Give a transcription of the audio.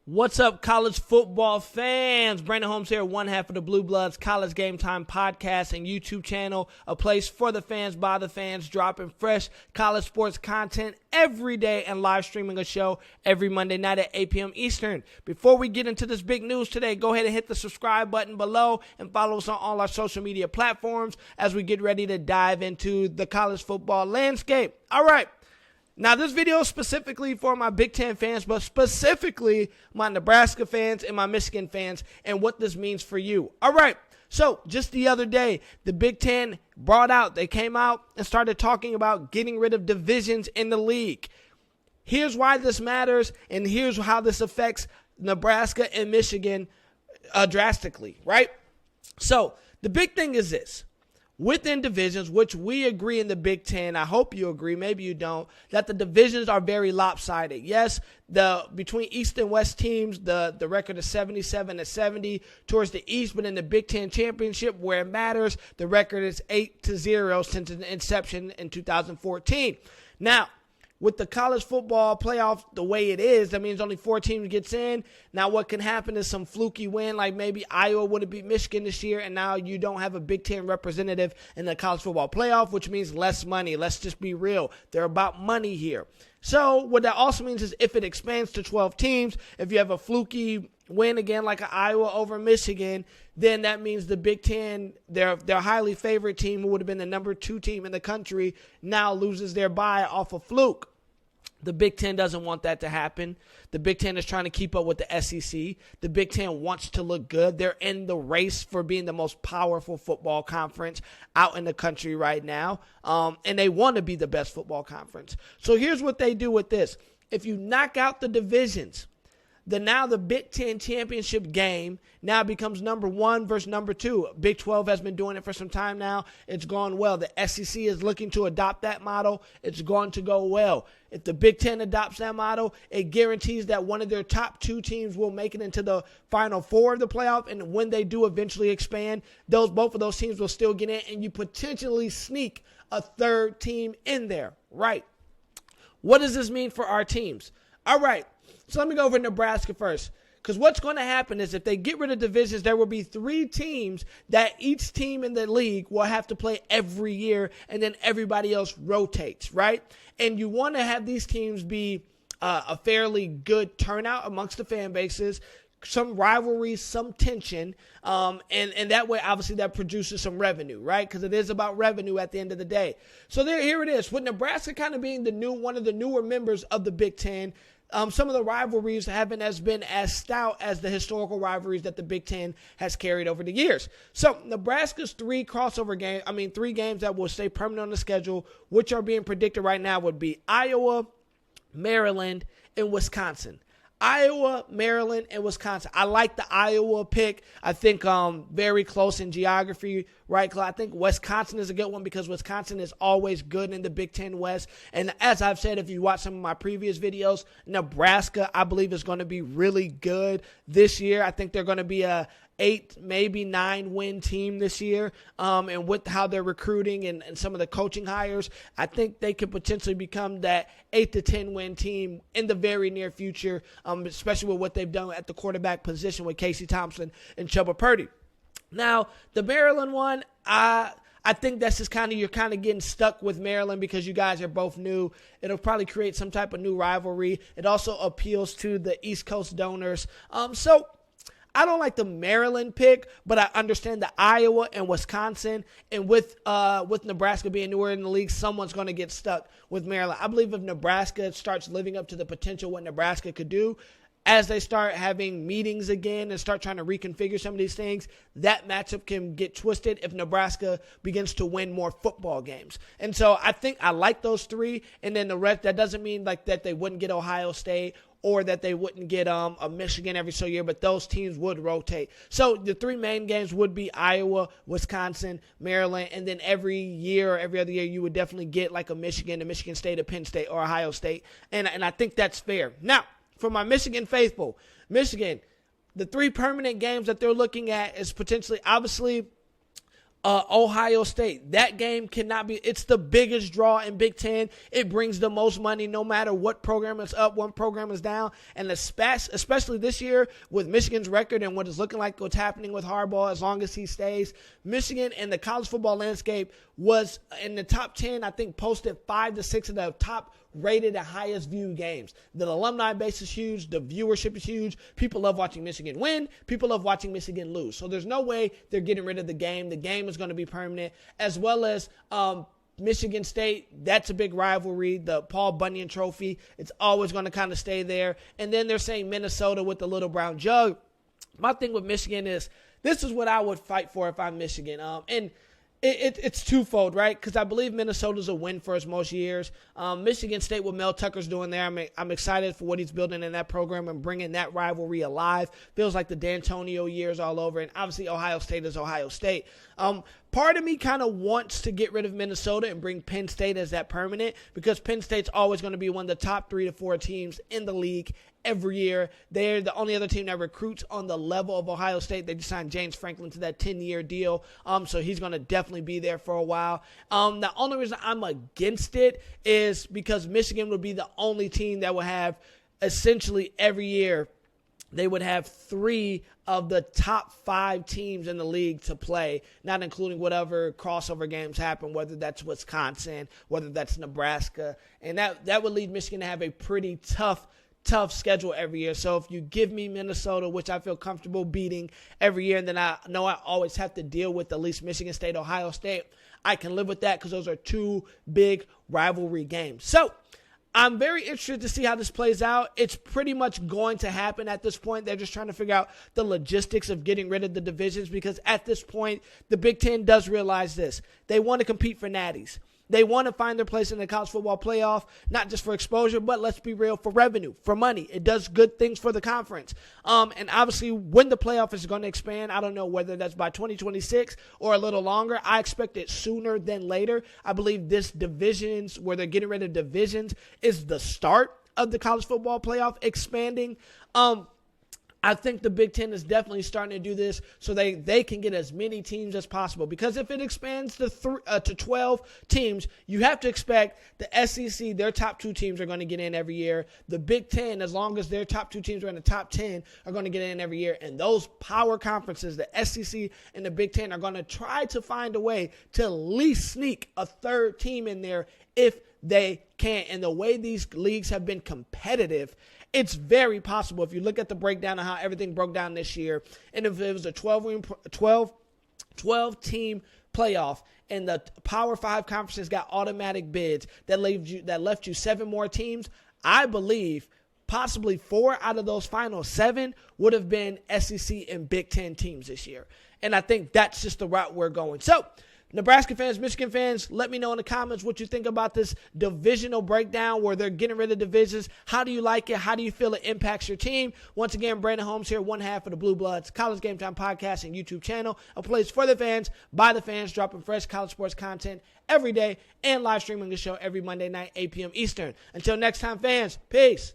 What's up, college football fans? Brandon Holmes here, one half of the Blue Bloods College Game Time podcast and YouTube channel, a place for the fans, by the fans, dropping fresh college sports content every day and live streaming a show every Monday night at 8 p.m. Eastern. Before we get into this big news today, go ahead and hit the subscribe button below and follow us on all our social media platforms as we get ready to dive into the college football landscape. All right. Now, this video is specifically for my Big Ten fans, but specifically my Nebraska fans and my Michigan fans and what this means for you. All right, so just the other day, the Big Ten they came out and started talking about getting rid of divisions in the league. Here's why this matters, and here's how this affects Nebraska and Michigan drastically, right? So the big thing is this. Within divisions, which we agree in the Big Ten, I hope you agree, maybe you don't, that the divisions are very lopsided. Yes, between East and West teams, the record is 77-70 towards the East, but in the Big Ten championship, where it matters, the record is 8-0 since its inception in 2014. Now, with the college football playoff the way it is, that means only 4 teams gets in. Now what can happen is some fluky win, like maybe Iowa would have beat Michigan this year, and now you don't have a Big Ten representative in the college football playoff, which means less money. Let's just be real. They're about money here. So what that also means is if it expands to 12 teams, if you have a fluky win again like an Iowa over Michigan, then that means the Big Ten, their highly favored team, who would have been the number 2 team in the country, now loses their bye off a fluke. The Big Ten doesn't want that to happen. The Big Ten is trying to keep up with the SEC. The Big Ten wants to look good. They're in the race for being the most powerful football conference out in the country right now. And they want to be the best football conference. So here's what they do with this. If you knock out the divisions, now the Big Ten championship game now becomes number 1 versus number 2. Big 12 has been doing it for some time now. It's gone well. The SEC is looking to adopt that model. It's going to go well. If the Big Ten adopts that model, it guarantees that one of their top 2 teams will make it into the Final Four of the playoff. And when they do eventually expand, both of those teams will still get in, and you potentially sneak a 3rd team in there. Right. What does this mean for our teams? All right. So let me go over Nebraska first, because what's going to happen is if they get rid of divisions, there will be 3 teams that each team in the league will have to play every year, and then everybody else rotates, right? And you want to have these teams be a fairly good turnout amongst the fan bases, some rivalries, some tension, and that way, obviously, that produces some revenue, right? Because it is about revenue at the end of the day. So here it is. With Nebraska kind of being one of the newer members of the Big Ten, some of the rivalries haven't been as stout as the historical rivalries that the Big Ten has carried over the years. So Nebraska's 3 games that will stay permanent on the schedule, which are being predicted right now, would be Iowa, Maryland, and Wisconsin. Iowa, Maryland, and Wisconsin. I like the Iowa pick. I think very close in geography, right? I think Wisconsin is a good one because Wisconsin is always good in the Big Ten West. And as I've said, if you watch some of my previous videos, Nebraska, I believe, is going to be really good this year. I think they're going to be a 8, maybe 9 win team this year. And with how they're recruiting and some of the coaching hires, I think they could potentially become that 8 to 10 win team in the very near future, especially with what they've done at the quarterback position with Casey Thompson and Chubba Purdy. Now, the Maryland one, I think that's just you're getting stuck with Maryland because you guys are both new. It'll probably create some type of new rivalry. It also appeals to the East Coast donors. So I don't like the Maryland pick, but I understand the Iowa and Wisconsin. And with Nebraska being newer in the league, someone's going to get stuck with Maryland. I believe if Nebraska starts living up to the potential what Nebraska could do, as they start having meetings again and start trying to reconfigure some of these things, that matchup can get twisted if Nebraska begins to win more football games. And so I think I like those 3. And then the rest, that doesn't mean like that they wouldn't get Ohio State or that they wouldn't get a Michigan every so year, but those teams would rotate. So the 3 main games would be Iowa, Wisconsin, Maryland, and then every year or every other year you would definitely get like a Michigan State, a Penn State, or Ohio State. And I think that's fair. Now, for my Michigan faithful, Michigan, the 3 permanent games that they're looking at is potentially, obviously, Ohio State. That game cannot be, it's the biggest draw in Big Ten. It brings the most money no matter what program is up, what program is down. And especially this year with Michigan's record and what is looking like what's happening with Harbaugh as long as he stays, Michigan and the college football landscape was in the top 10, I think posted 5 to 6 of the top rated and highest viewed games. The alumni base is huge. The viewership is huge. People love watching Michigan win. People love watching Michigan lose. So there's no way they're getting rid of the game. The game is going to be permanent, as well as Michigan State. That's a big rivalry. The Paul Bunyan Trophy. It's always going to kind of stay there. And then they're saying Minnesota with the Little Brown Jug. My thing with Michigan is this is what I would fight for if I'm Michigan. And it's twofold, right? Because I believe Minnesota's a win for us most years. Michigan State, what Mel Tucker's doing there, I'm excited for what he's building in that program and bringing that rivalry alive. Feels like the D'Antonio years all over. And obviously Ohio State is Ohio State. Part of me kind of wants to get rid of Minnesota and bring Penn State as that permanent, because Penn State's always going to be one of the top 3 to 4 teams in the league every year. They're the only other team that recruits on the level of Ohio State. They just signed James Franklin to that 10-year deal, so he's going to definitely be there for a while. The only reason I'm against it is because Michigan would be the only team that would have essentially every year they would have 3 of the top 5 teams in the league to play, not including whatever crossover games happen, whether that's Wisconsin, whether that's Nebraska. And that would lead Michigan to have a pretty tough schedule every year. So if you give me Minnesota, which I feel comfortable beating every year, and then I know I always have to deal with at least Michigan State, Ohio State, I can live with that because those are 2 big rivalry games. So I'm very interested to see how this plays out. It's pretty much going to happen at this point. They're just trying to figure out the logistics of getting rid of the divisions, because at this point, the Big Ten does realize this. They want to compete for natties. They want to find their place in the college football playoff, not just for exposure, but let's be real, for revenue, for money. It does good things for the conference. And obviously, when the playoff is going to expand, I don't know whether that's by 2026 or a little longer. I expect it sooner than later. I believe this divisions, where they're getting rid of divisions, is the start of the college football playoff expanding. I think the Big Ten is definitely starting to do this so they can get as many teams as possible. Because if it expands to 12 teams, you have to expect the SEC, their top 2 teams are going to get in every year. The Big Ten, as long as their top 2 teams are in the top 10, are going to get in every year. And those power conferences, the SEC and the Big Ten, are going to try to find a way to at least sneak a 3rd team in there if they can. And the way these leagues have been competitive, it's very possible. If you look at the breakdown of how everything broke down this year, and if it was a 12-team playoff and the Power 5 conferences got automatic bids that left you 7 more teams, I believe possibly 4 out of those final 7 would have been SEC and Big Ten teams this year. And I think that's just the route we're going. So, Nebraska fans, Michigan fans, let me know in the comments what you think about this divisional breakdown where they're getting rid of divisions. How do you like it? How do you feel it impacts your team? Once again, Brandon Holmes here, one half of the Blue Bloods College Game Time podcast and YouTube channel, a place for the fans, by the fans, dropping fresh college sports content every day and live streaming the show every Monday night, 8 p.m. Eastern. Until next time, fans, peace.